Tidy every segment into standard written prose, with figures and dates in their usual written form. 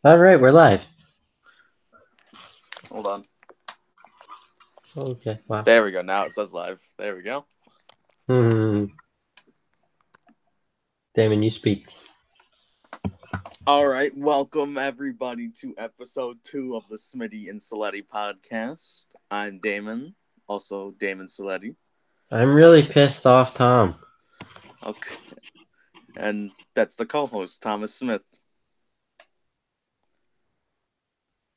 All right, we're live. Hold on. Okay, wow. There we go. Now it says live. There we go. Hmm. Damon, you speak. All right. Welcome, everybody, to episode 2 of the Smitty and Selitte podcast. I'm Damon, also Damon Selitte. I'm really pissed off, Tom. Okay. And that's the co host, Thomas Smith.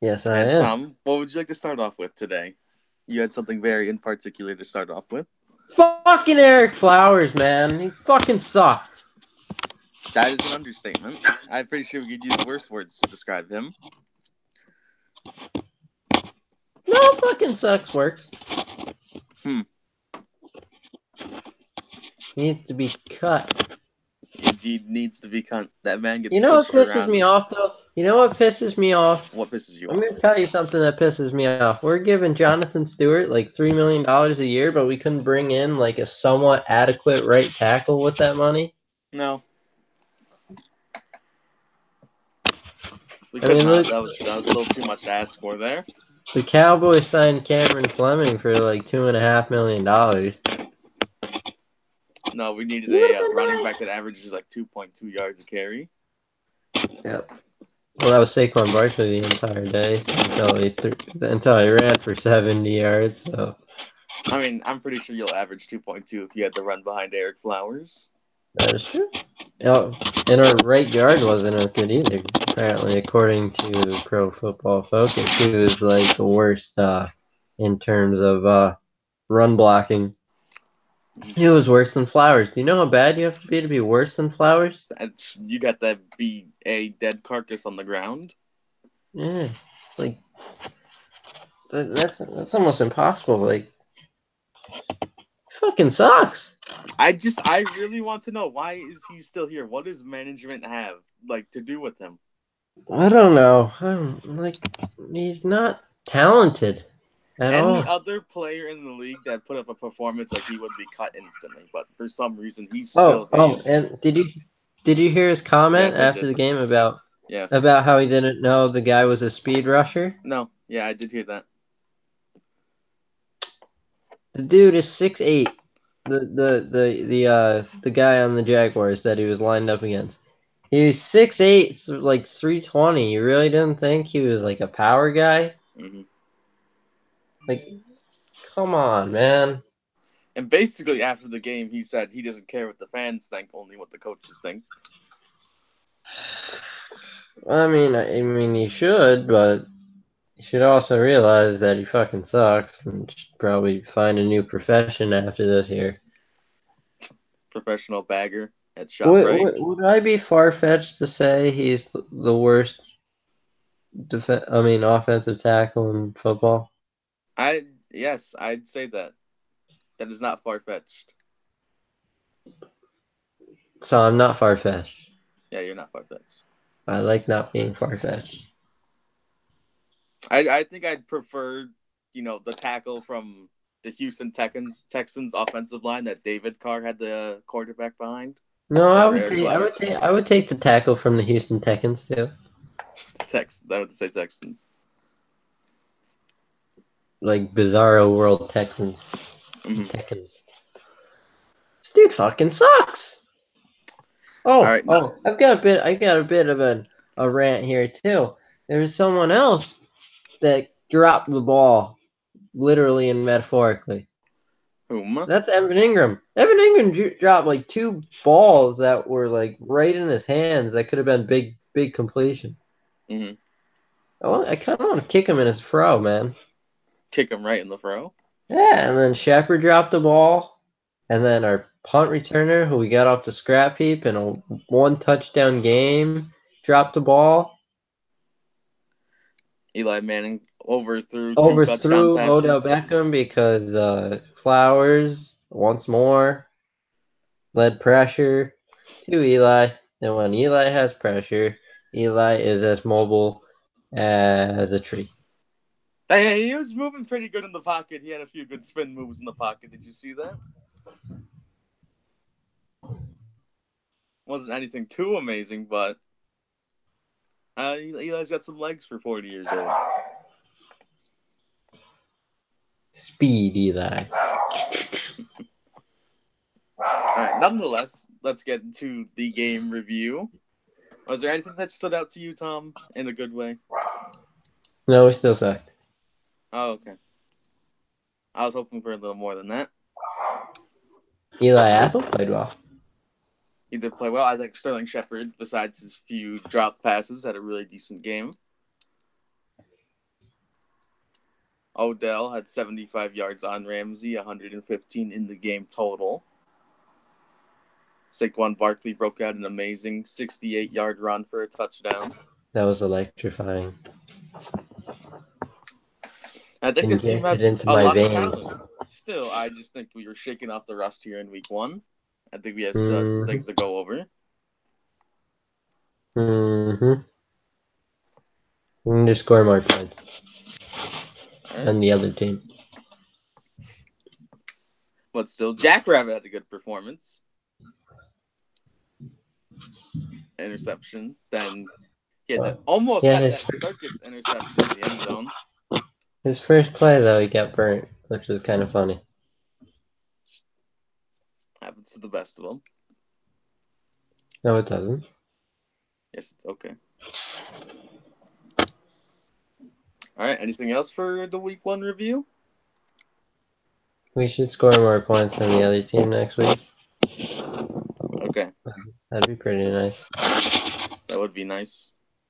Yes, I And am. Tom, what would you like to start off with today? You had something very in particular to start off with. Fucking Eric Flowers, man. He fucking sucked. That is an understatement. I'm pretty sure we could use worse words to describe him. No, fucking sucks works. Hmm. He needs to be cut. Indeed needs to be that man gets You know what pushed pisses me around. off, though? You know what pisses me off? What pisses you I'm off? gonna tell you something that pisses me off. We're giving Jonathan Stewart like $3 million a year, but we couldn't bring in like a somewhat adequate right tackle with that money. No, we I could mean, not. look, That was a little too much to ask for there. the Cowboys signed Cameron Fleming for like $2.5 million. No, we needed He would a have been running back nice. that averages like 2.2 yards a carry. Yeah. Well, that was Saquon Barkley the entire day until he ran for 70 yards. So I mean, I'm pretty sure you'll average 2.2 if you had to run behind Eric Flowers. that is true. Oh, and our right guard wasn't as good either. Apparently, according to Pro Football Focus, he was like the worst in terms of run blocking. He was worse than Flowers. Do you know how bad you have to be worse than Flowers? You'd have to be a dead carcass on the ground. Yeah, it's like that's almost impossible. Like, fucking sucks. I really want to know, why is he still here? What does management have like to do with him? I don't know. I don't like. He's not talented at Any all. other player in the league that put up a performance like he would be cut instantly, but for some reason he's still here. And did you hear his comment Yes, I after did. the game about Yes. about how he didn't know the guy was a speed rusher? No. Yeah, I did hear that. The dude is 6'8". The guy on the Jaguars that he was lined up against. He was 6'8", like 320. You really didn't think he was like a power guy? Hmm. Like, come on, man. And basically, after the game, he said he doesn't care what the fans think, only what the coaches think. I mean, you should, but you should also realize that he fucking sucks and should probably find a new profession after this year. Professional bagger at ShopRite. Would I be far fetched to say he's the worst offensive tackle in football? Yes, I'd say that. That is not far fetched. So I'm not far fetched. Yeah, you're not far fetched. I like not being far fetched. I think I'd prefer, the tackle from the Houston Texans offensive line that David Carr had the quarterback behind No, over Eric Flowers. I would take the tackle from the Houston Texans too. The Texans. I would say Texans. Like Bizarro World Texans. Mm-hmm. Texans. This dude fucking sucks. All right. I got a bit of a rant here too. There was someone else that dropped the ball, literally and metaphorically. Whom? That's Evan Ingram. Evan Ingram dropped like two balls that were like right in his hands that could have been big completion. Mm-hmm. I kind of want to kick him in his fro, man. Kick him right in the throw. Yeah, and then Shepard dropped the ball, and then our punt returner, who we got off the scrap heap in a one touchdown game, dropped the ball. Eli Manning overthrew two touchdown Overthrew Odell passes. Beckham because Flowers once more led pressure to Eli. And when Eli has pressure, Eli is as mobile as a tree. Hey, he was moving pretty good in the pocket. He had a few good spin moves in the pocket. Did you see that? Wasn't anything too amazing, but Eli's got some legs for 40 years old. Speed, Eli. All right. Nonetheless, let's get into the game review. Was there anything that stood out to you, Tom, in a good way? No, we still sucked. Oh, okay. I was hoping for a little more than that. Eli Apple played well. He did play well. I think Sterling Shepard, besides his few drop passes, had a really decent game. Odell had 75 yards on Ramsey, 115 in the game total. Saquon Barkley broke out an amazing 68-yard run for a touchdown. That was electrifying. I think this team Injected has into a my lot of veins. talent. Still, I just think we were shaking off the rust here in week 1. I think we have still have some things to go over. Mm-hmm. We need to score more points than the other team. But still, Jackrabbit had a good performance. Interception. Then he had that circus interception in the end zone. His first play, though, he got burnt, which was kind of funny. Happens to the best of them. No, it doesn't. Yes, it's okay. All right, anything else for the week 1 review? We should score more points than the other team next week. Okay. That'd be pretty nice. That would be nice.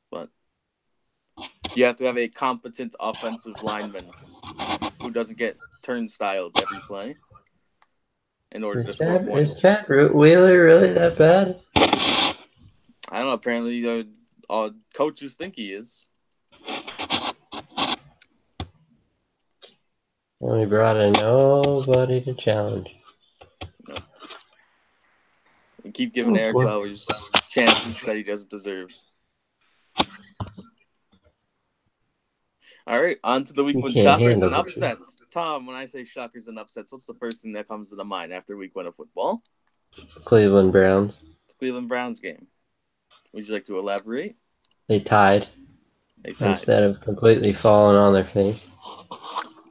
But you have to have a competent offensive lineman who doesn't get turnstiled every play in order to score points. Is Chad Wheeler really that bad? I don't know. Apparently, coaches think he is. And we brought in nobody to challenge. No. We keep giving Eric Flowers chances that he doesn't deserve. All right, on to the week 1 shockers and upsets. Tom, when I say shockers and upsets, what's the first thing that comes to the mind after week 1 of football? Cleveland Browns. Cleveland Browns game. Would you like to elaborate? They tied. Instead of completely falling on their face.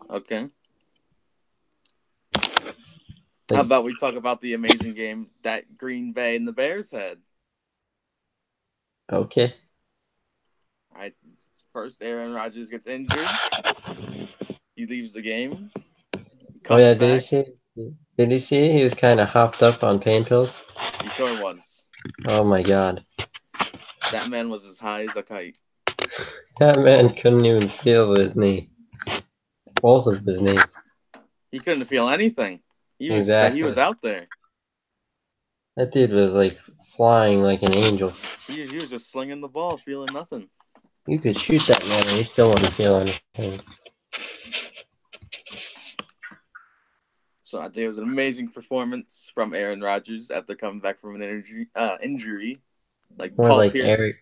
Okay. How about we talk about the amazing game that Green Bay and the Bears had? Okay. All right. First, Aaron Rodgers gets injured. He leaves the game. Did you see? Did you see? He was kind of hopped up on pain pills. He sure was. Oh my god. That man was as high as a kite. That man couldn't even feel his knee. Both of his knees. He couldn't feel anything. He was out there. That dude was like flying like an angel. He was just slinging the ball, feeling nothing. You could shoot that man and he still wouldn't feel anything. So I think it was an amazing performance from Aaron Rodgers after coming back from an injury. Like more Paul like Pierce.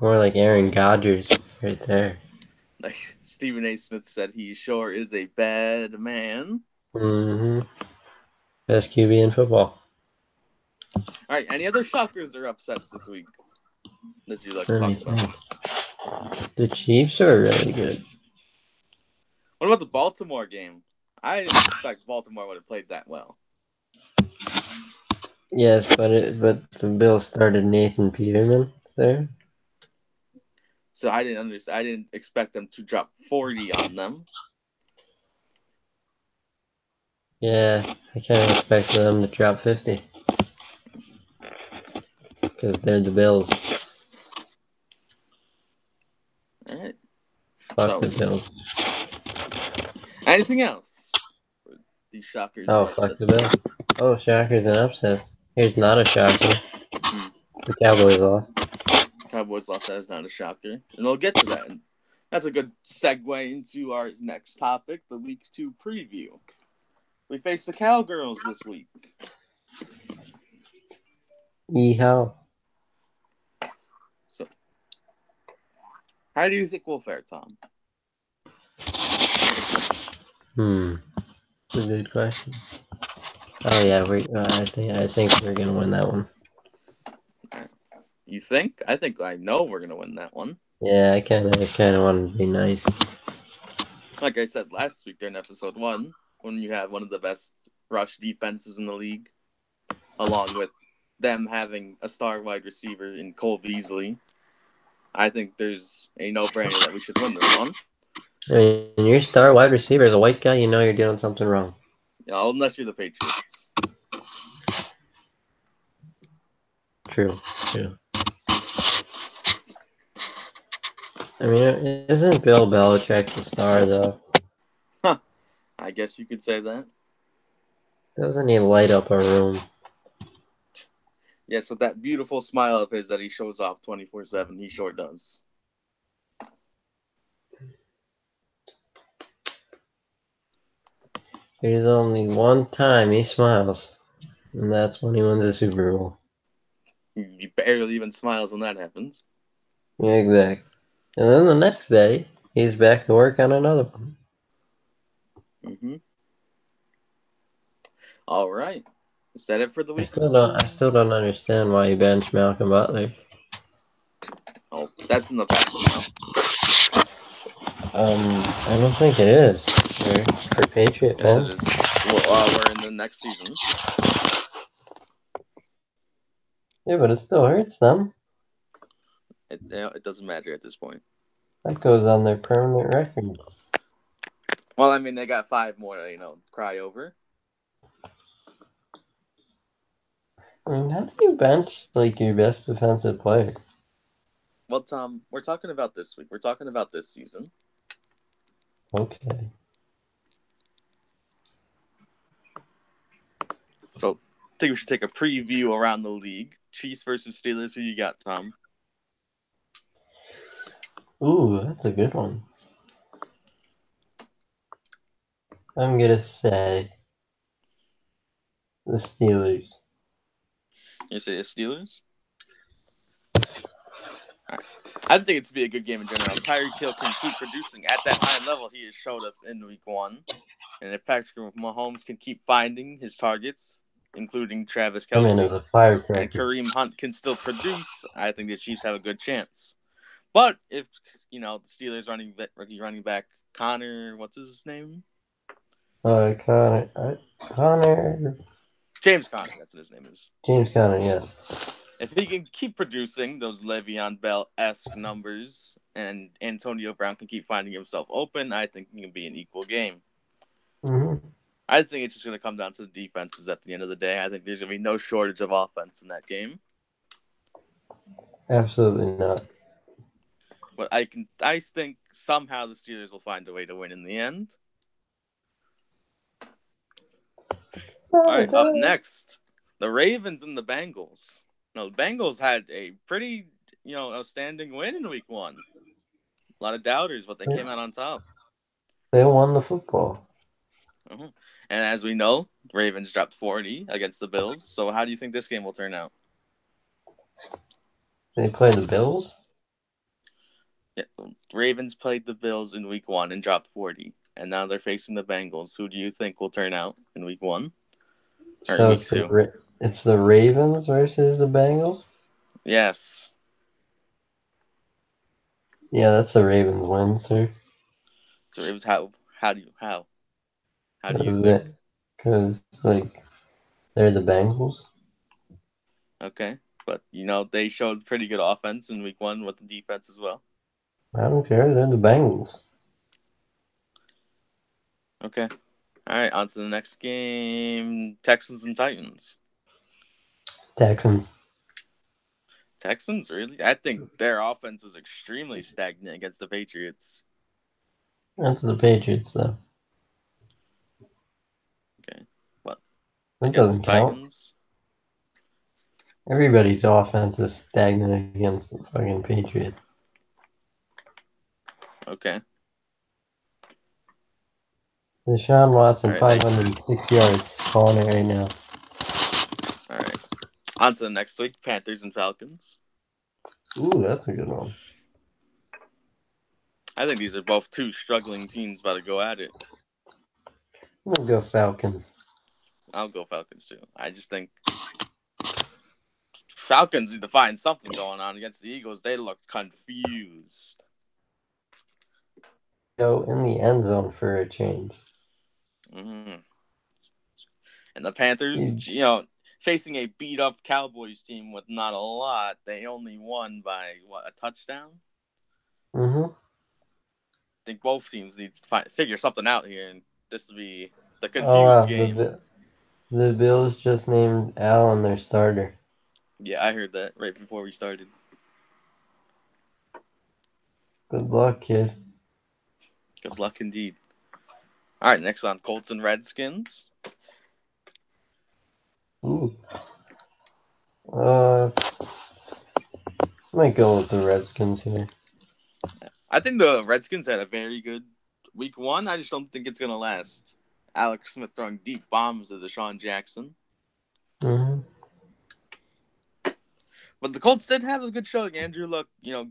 More like Aaron Rodgers right there. Like Stephen A. Smith said, he sure is a bad man. Mm-hmm. Best QB in football. All right. Any other shockers or upsets this week that you'd like to talk about? The Chiefs are really good. What about the Baltimore game? I didn't expect Baltimore would have played that well. Yes, but the Bills started Nathan Peterman there. So I didn't expect them to drop 40 on them. Yeah, I kind of expected them to drop 50. Because they're the Bills. All right. Fuck the Bills. Anything else? These shockers. Oh, fuck the Bills. Oh, shockers and upsets. Here's not a shocker. The Cowboys lost. Cowboys lost. That is not a shocker. And we'll get to that. And that's a good segue into our next topic, the Week 2 preview. We face the Cowgirls this week. Yeehaw. So, how do you think we'll fare, Tom? It's a good question. Oh yeah, I think we're gonna win that one. You think? I know we're gonna win that one. Yeah, I kind of want to be nice. Like I said last week during episode 1, when you have one of the best rush defenses in the league, along with them having a star wide receiver in Cole Beasley, I think there's a no-brainer that we should win this one. I mean, your star wide receiver is a white guy. You know you're doing something wrong. Unless you're the Patriots. True. I mean, isn't Bill Belichick the star though? Huh. I guess you could say that. Doesn't he light up a room? Yeah, so that beautiful smile of his that he shows off 24/7, he sure does. There's only one time he smiles, and that's when he wins the Super Bowl. He barely even smiles when that happens. Yeah, exactly. And then the next day, he's back to work on another one. Mm-hmm. All right. Is that it for the I week still don't. two? I still don't understand why you benched Malcolm Butler. Oh, that's in the past now. I don't think it is for Patriot Yes, it fans. is. We're in the next season. Yeah, but it still hurts them. It doesn't matter at this point. That goes on their permanent record. Well, I mean, they got 5 more to cry over. I mean, how do you bench like your best defensive player? Well, Tom, we're talking about this week. We're talking about this season. Okay. So I think we should take a preview around the league. Chiefs versus Steelers. Who you got, Tom? Ooh, that's a good one. I'm gonna say the Steelers. You say the Steelers? All right. I think it's be a good game in general. Tyreek Hill can keep producing at that high level he has showed us in week 1. And if Patrick Mahomes can keep finding his targets, including Travis I mean, as Kelce, a and firecracker. Kareem Hunt can still produce, I think the Chiefs have a good chance. But if, the Steelers running back Connor, what's his name? Connor. James Conner, that's what his name is. James Conner, yes. If he can keep producing those Le'Veon Bell-esque numbers and Antonio Brown can keep finding himself open, I think it can be an equal game. Mm-hmm. I think it's just going to come down to the defenses at the end of the day. I think there's going to be no shortage of offense in that game. Absolutely not. But I think somehow the Steelers will find a way to win in the end. All right, up next, the Ravens and the Bengals. Now, the Bengals had a pretty, outstanding win in week 1. A lot of doubters, but they came out on top. They won the football. Uh-huh. And as we know, Ravens dropped 40 against the Bills. So how do you think this game will turn out? They play the Bills? Yeah, Ravens played the Bills in week 1 and dropped 40. And now they're facing the Bengals. Who do you think will turn out in week 1? Or in So week 2? it's the Ravens versus the Bengals? Yes. Yeah, that's the Ravens win, sir. So Ravens, how do you think? Because, like, they're the Bengals? Okay. But, they showed pretty good offense in week 1 with the defense as well. I don't care. They're the Bengals. Okay. All right, on to the next game. Texans and Titans. Texans. Texans, really? I think their offense was extremely stagnant against the Patriots. That's the Patriots, though. Okay. But It against doesn't the count. Titans? Everybody's offense is stagnant against the fucking Patriots. Okay. Deshaun Watson, All right. 506 yards. Calling it right now. All right. On to the next week. Panthers and Falcons. Ooh, that's a good one. I think these are both two struggling teams about to go at it. I'm going to go Falcons. I'll go Falcons too. I just think Falcons need to find something going on against the Eagles. They look confused. Go in the end zone for a change. Mm-hmm. And the Panthers, facing a beat-up Cowboys team with not a lot, they only won by, a touchdown? Mm-hmm. I think both teams need to figure something out here, and this will be the Oh, confused wow. game. The Bills just named Allen their starter. Yeah, I heard that right before we started. Good luck, kid. Good luck indeed. All right, next on Colts and Redskins. Ooh. Might go with the Redskins here. I think the Redskins had a very good week one. I just don't think it's going to last. Alex Smith throwing deep bombs to Deshaun Jackson. Mm-hmm. But the Colts did have a good showing. Andrew Luck,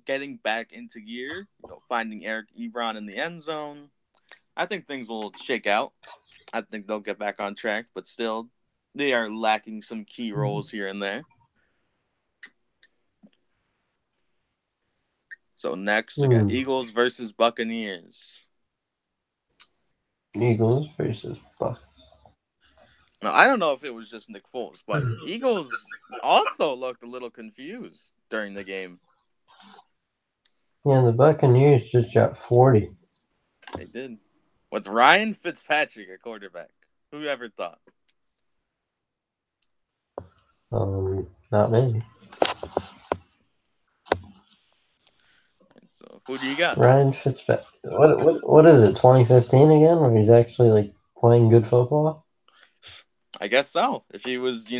getting back into gear, finding Eric Ebron in the end zone. I think things will shake out. I think they'll get back on track, but still, they are lacking some key roles here and there. So next, we got Eagles versus Buccaneers. Eagles versus Bucks. Now, I don't know if it was just Nick Foles, but Eagles also looked a little confused during the game. Yeah, the Buccaneers just got 40. They did. With Ryan Fitzpatrick at quarterback. Who ever thought? Not many. So who do you got? Ryan Fitzpatrick. What is it? 2015 again, where he's actually playing good football? I guess so. If he was,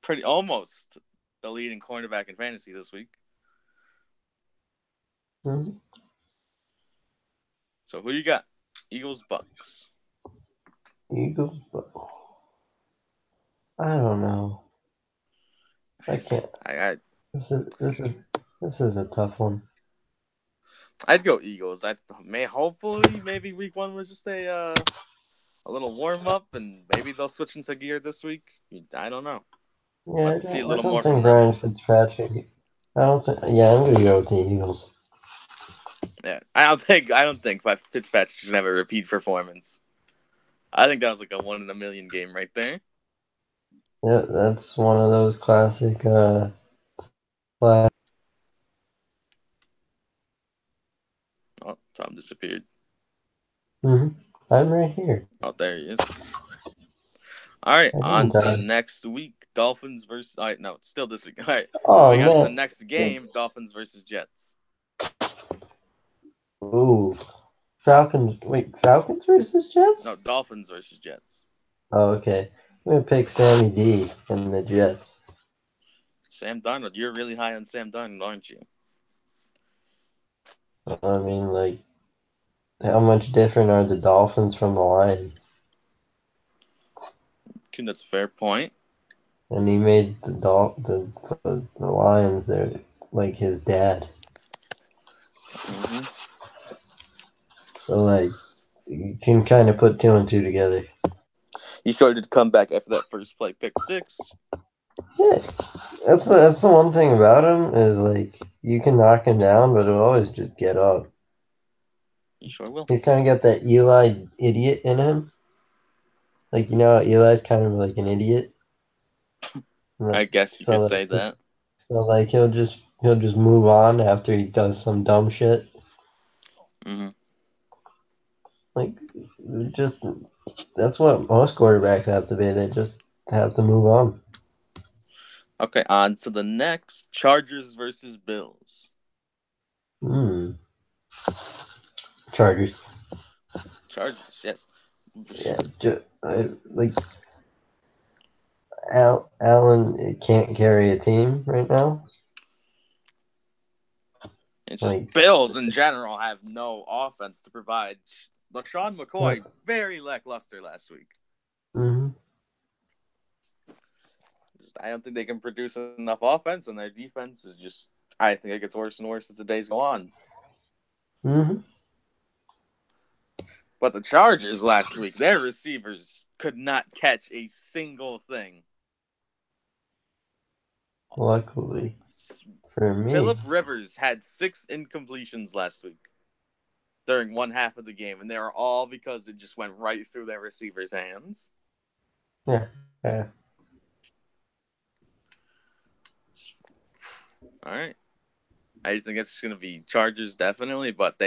pretty almost the leading cornerback in fantasy this week. Mm-hmm. So who you got? Eagles, Bucks. Eagles, I don't know. I can't. This is a tough one. I'd go Eagles. Hopefully maybe week one was just a little warm up, and maybe they'll switch into gear this week. I don't know. Yeah, Like to see a I little don't more from think them. Ryan Fitzpatrick. I don't think. Yeah, I'm gonna go with the Eagles. Yeah, I don't think Fitzpatrick should have a repeat performance. I think that was like a 1 in a million game right there. Yeah, that's one of those classic. Oh, Tom disappeared. Mm-hmm. I'm right here. Oh, there he is. All right, on to the next week. Dolphins versus... All right, no, it's still this week. All right, Oh, moving on to the man. next game, Dolphins versus Jets. Ooh. Falcons. Wait, Falcons versus Jets? No, Dolphins versus Jets. Oh, okay. I'm gonna pick Sammy D and the Jets. Sam Darnold. You're really high on Sam Darnold, aren't you? I mean, like, how much different are the Dolphins from the Lions? Okay, that's a fair point. And he made the Lions there like his dad. Mm-hmm. So like you can kind of put two and two together. He started to come back after that first play, pick six. Yeah, that's the one thing about him is like you can knock him down, but he'll always just get up. He sure will. He's kind of got that Eli idiot in him. Like how Eli's kind of like an idiot. I guess you So could like say that. he'll just move on after he does some dumb shit. Mm-hmm. Like just that's what most quarterbacks have to be. They just have to move on. Okay, on to the next. Chargers versus Bills. Chargers. Chargers, yes. Yeah, like Allen can't carry a team right now. It's just Bills in general have no offense to provide. LaShawn McCoy, very lackluster last week. Mm-hmm. I don't think they can produce enough offense, and their defense is just. I think it gets worse and worse as the days go on. Mm-hmm. But the Chargers last week, their receivers could not catch a single thing. Luckily for me. Phillip Rivers had 6 incompletions last week during one half of the game, and they were all because it just went right through their receiver's hands. Yeah. All right. I just think it's going to be Chargers definitely, but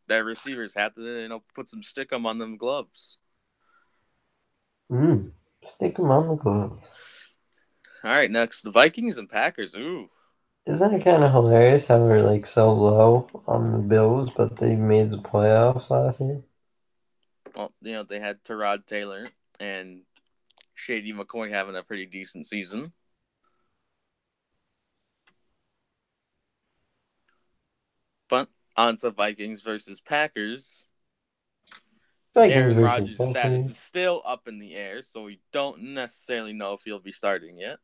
their receivers have to put some stickum on them gloves. Stick them on the gloves. All right, next the Vikings and Packers. Ooh, Isn't it kind of hilarious how we're like so low on the Bills, but they made the playoffs last year? well they had Tyrod Taylor and Shady McCoy having a pretty decent season. But on to Vikings versus Packers. Vikings Aaron versus Rodgers' status Packers. is still up in the air, so we don't necessarily know if he'll be starting yet.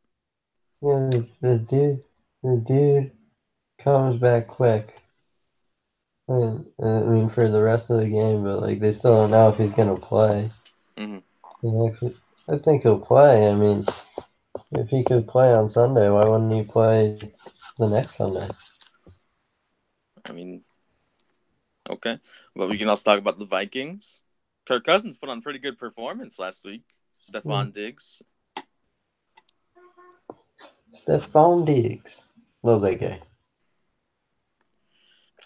Yeah, the dude comes back quick. I mean, for the rest of the game, but like they still don't know if he's gonna play. Mm-hmm. I think he'll play. I mean, if he could play on Sunday, why wouldn't he play the next Sunday? I mean, okay. But we can also talk about the Vikings. Kirk Cousins put on a pretty good performance last week. Stephon Diggs. Stephon Diggs. Love that guy.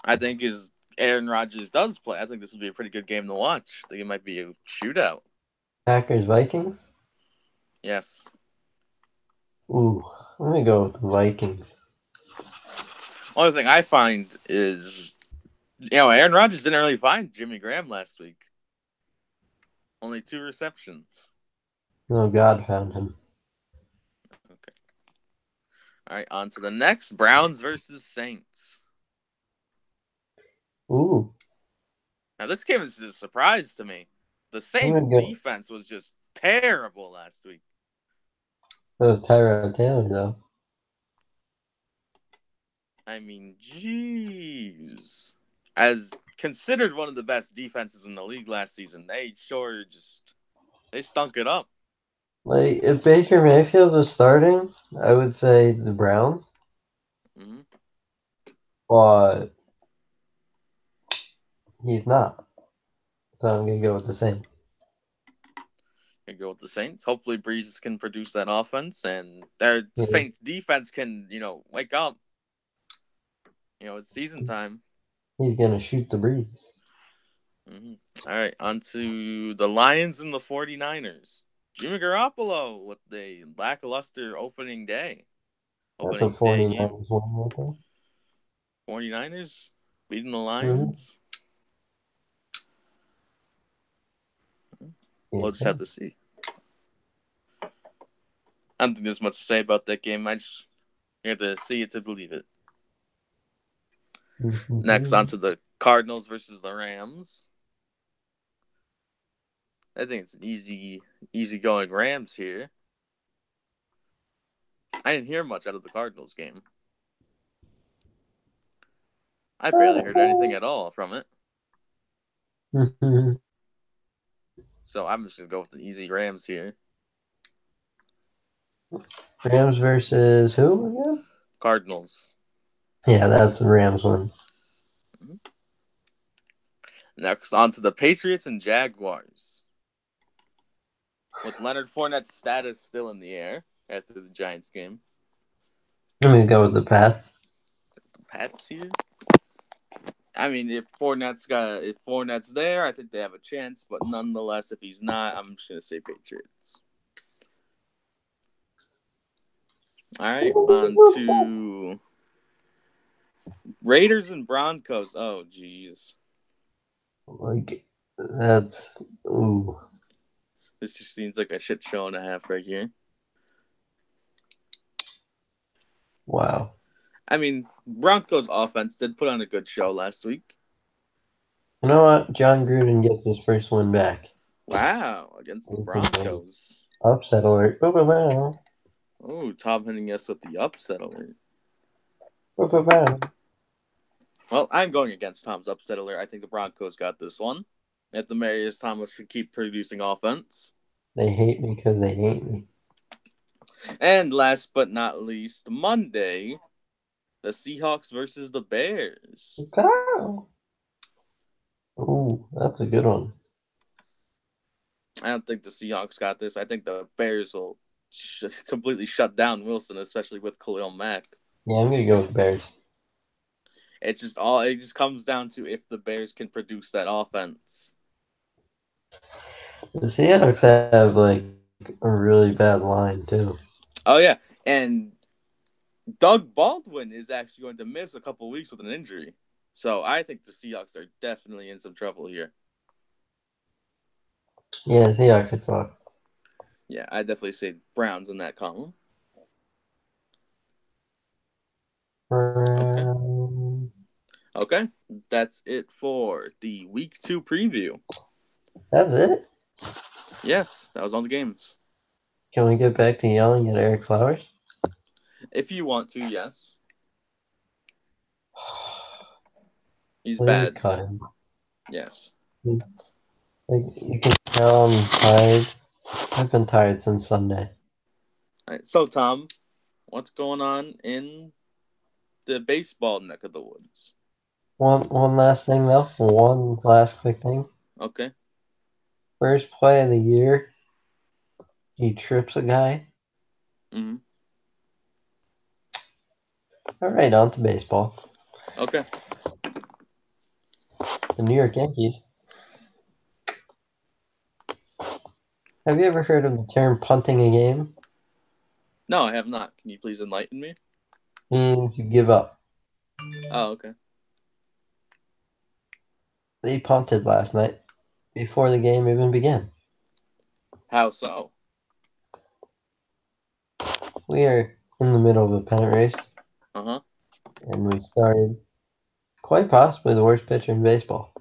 I think as Aaron Rodgers does play, I think this will be a pretty good game to watch. I think it might be a shootout. Packers Vikings. Yes. Ooh, I'm gonna go with the Vikings. Only thing I find is, Aaron Rodgers didn't really find Jimmy Graham last week. Only 2 receptions. No, God found him. Okay. All right, on to the next. Browns versus Saints. Ooh, Now, this game is a surprise to me. The I'm Saints' gonna go. defense was just terrible last week. That was Tyrod Taylor though. I mean, jeez. As considered one of the best defenses in the league last season, they stunk it up. Like if Baker Mayfield was starting, I would say the Browns, Mm-hmm. but he's not. So I'm gonna go with the Saints. Gonna go with the Saints. Hopefully, Breeze can produce that offense, and their Yeah, Saints defense can, wake up. It's season time. he's gonna shoot the breeze. Mm-hmm. All right, on to the Lions and the 49ers. Jimmy Garoppolo with a lackluster opening day. That's a Opening day game. 49ers one right there. 49ers beating the Mm-hmm. Lions. We'll Yes, just have sir. to see. I don't think there's much to say about that game. You have to see it to believe it. Next, on Mm-hmm. to the Cardinals versus the Rams. I think it's an easy going Rams here. I didn't hear much out of the Cardinals game. I barely heard anything at all from it. So I'm just going to go with the easy Rams here. Rams versus who again? Cardinals. Yeah, that's the Rams one. Mm-hmm. Next, on to the Patriots and Jaguars. With Leonard Fournette's status still in the air after the Giants game. I'm gonna go with the Pats. The Pats here. I mean, if Fournette's there, I think they have a chance. But nonetheless, if he's not, I'm just gonna say Patriots. All right, on to Raiders and Broncos. Oh, jeez. Like that's ooh. This just seems like a shit show and a half right here. Wow. I mean, Broncos offense did put on a good show last week. You know what? John Gruden gets his first win back. Wow, against the Broncos. Upset alert. Bow, bow, bow. Oh, Tom hitting us with the upset alert. Bow, bow, bow. Well, I'm going against Tom's upset alert. I think the Broncos got this one. If the Demarius Thomas could keep producing offense. They hate me because they hate me. And last but not least, Monday, the Seahawks versus the Bears. Cow. Ooh, that's a good one. I don't think the Seahawks got this. I think the Bears will completely shut down Wilson, especially with Khalil Mack. Yeah, I'm gonna go with Bears. It's just all. It just comes down to if the Bears can produce that offense. The Seahawks have like a really bad line too. Oh yeah, and Doug Baldwin is actually going to miss a couple weeks with an injury. So I think the Seahawks are definitely in some trouble here. Yeah, the Seahawks are fucked. Yeah, I definitely say Browns in that column. Okay. Okay. That's it for the week 2 preview. That's it? Yes, that was all the games. Can we get back to yelling at Eric Flowers? If you want to, yes. He's Please bad. cut him. Yes. Like, you can tell I'm tired. I've been tired since Sunday. All right. So, Tom, what's going on in the baseball neck of the woods? One last thing though. One last quick thing. Okay. First play of the year, he trips a guy. Mm-hmm. All right, on to baseball. Okay. The New York Yankees. Have you ever heard of the term punting a game? No, I have not. Can you please enlighten me? Means you give up. Oh, okay. They punted last night before the game even began. How so? We are in the middle of a pennant race, Uh-huh. and we started quite possibly the worst pitcher in baseball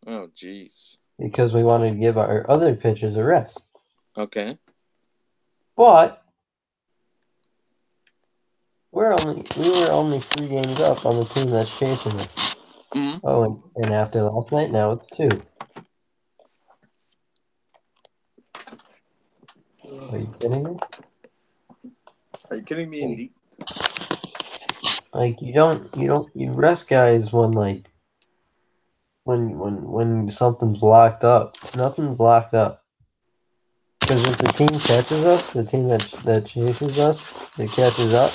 Oh, jeez. because we wanted to give our other pitchers a rest. Okay. But we were only 3 games up on the team that's chasing us. Mm-hmm. Oh, and after last night, now it's 2. Are you kidding me? Are you kidding me, indeed? Like you rest guys when something's locked up. Nothing's locked up. Because if the team catches us, the team that chases us, that catches up,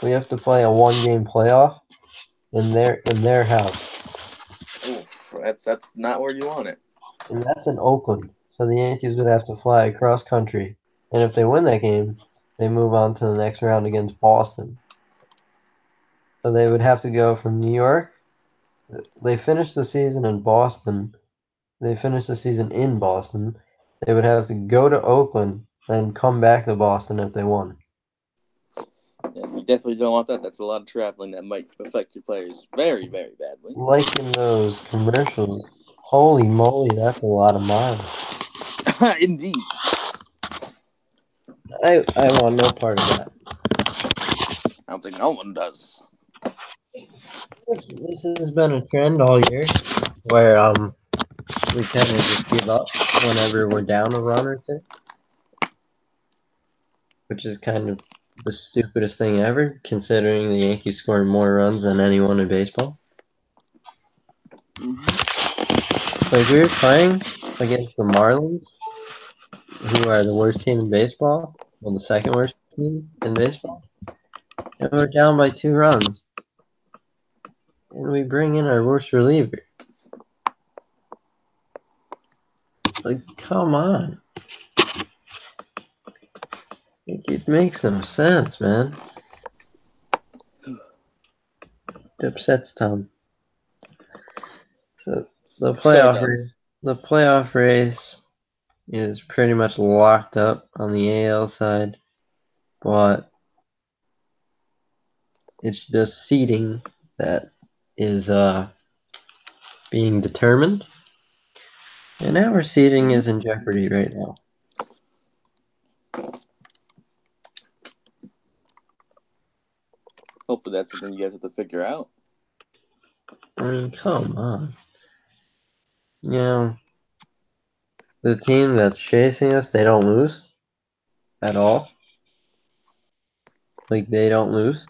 we have to play a 1-game playoff in their house, Oof. That's not where you want it. and that's in Oakland. So the Yankees would have to fly across country, and if they win that game, they move on to the next round against Boston. So they would have to go from New York. They finished the season in Boston. They finished the season in Boston. They would have to go to Oakland, then come back to Boston if they won. Yeah, you definitely don't want that. That's a lot of traveling that might affect your players very, very badly. Like in those commercials, holy moly, that's a lot of miles. Indeed. I want no part of that. I don't think no one does. This has been a trend all year where we kind of just give up whenever we're down a run or two, which is kind of the stupidest thing ever, considering the Yankees scored more runs than anyone in baseball. Mm-hmm. Like we were playing against the Marlins, who are the worst team in baseball, well, the second worst team in baseball, and we're down by 2 runs, and we bring in our worst reliever. Like, come on. It makes no sense, man. It upsets Tom. So the Sure playoff race, does. the playoff race is pretty much locked up on the AL side, but it's just seeding that is being determined, and our seeding Mm-hmm. is in jeopardy right now. Hopefully that's something you guys have to figure out. I mean, come on. You know, the team that's chasing us, they don't lose at all. like they don't lose,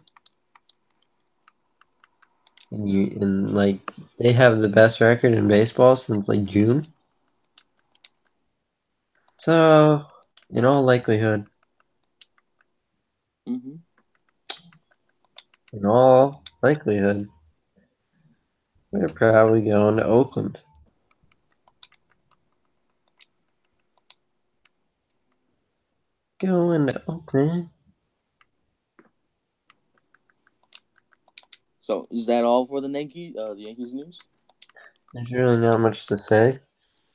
and like they have the best record in baseball since like June. So, in all likelihood, Mm-hmm. we're probably going to Oakland. Going to Oakland. So is that all for the Yankees news? There's really not much to say.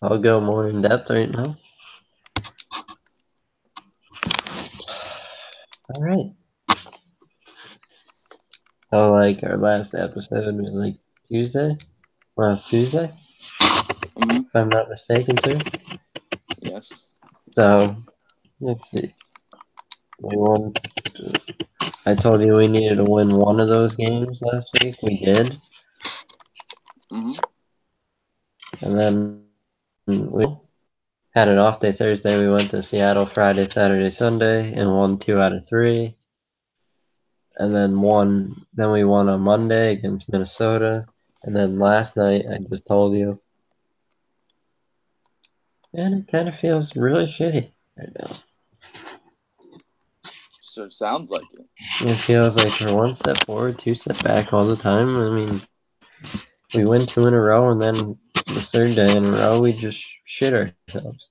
I'll go more in depth right now. All right. So, like, our last episode was like last Tuesday, Mm-hmm. if I'm not mistaken, too. Yes. So, let's see. We won. I told you we needed to win one of those games last week. We did. Mm-hmm. And then we had an off day Thursday. We went to Seattle Friday, Saturday, Sunday, and won 2 out of 3. And then we won on Monday against Minnesota. And then last night, I just told you. And it kind of feels really shitty right now. So it sounds like it. It feels like we're one step forward, two step back all the time. I mean, we win 2 in a row, and then the third day in a row, we just shit ourselves.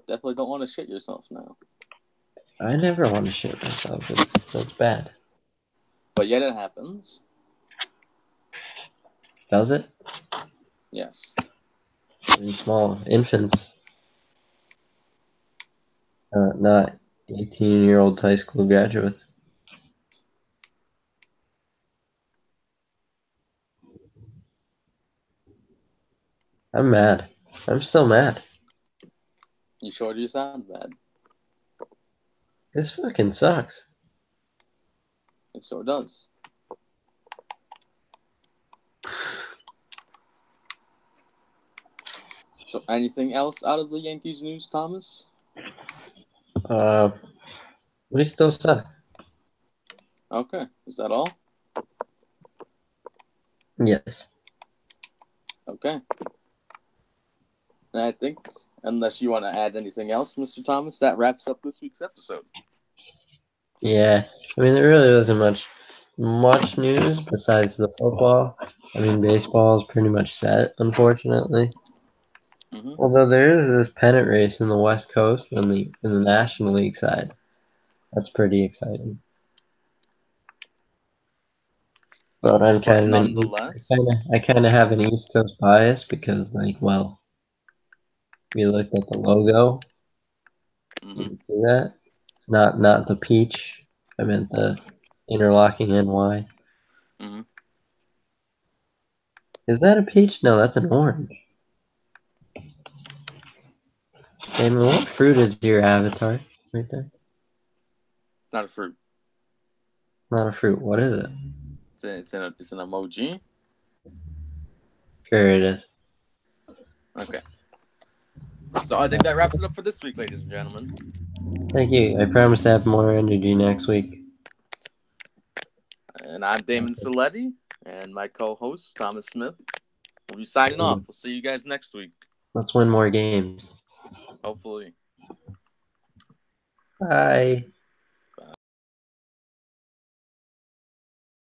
Definitely don't want to shit yourself now. I never want to shit myself. That's bad. But yet it happens. Does it? Yes. In small infants, not 18-year-old high school graduates. I'm mad. I'm still mad. You sure do sound bad. This fucking sucks. It sure does. So anything else out of the Yankees news, Thomas? We still suck. Okay. Is that all? Yes. Okay. And I think, unless you want to add anything else, Mr. Thomas, that wraps up this week's episode. Yeah. I mean, there really wasn't much news besides the football. I mean, baseball is pretty much set, unfortunately. Mm-hmm. Although there is this pennant race in the West Coast and in the National League side. That's pretty exciting. But But nonetheless, I kind of have an East Coast bias because, like, well, we looked at the logo. mm-hmm. You see that? Not the peach. I meant the interlocking NY. Mm-hmm. Is that a peach? No, that's an orange. Damon, what fruit is your avatar right there? Not a fruit. Not a fruit. What is it? It's an emoji. Sure it is. Okay. So I think that wraps it up for this week, ladies and gentlemen. Thank you. I promise to have more energy next week. And I'm Damon Selitte, and my co-host Thomas Smith. We'll be signing off. We'll see you guys next week. Let's win more games. Hopefully. Bye.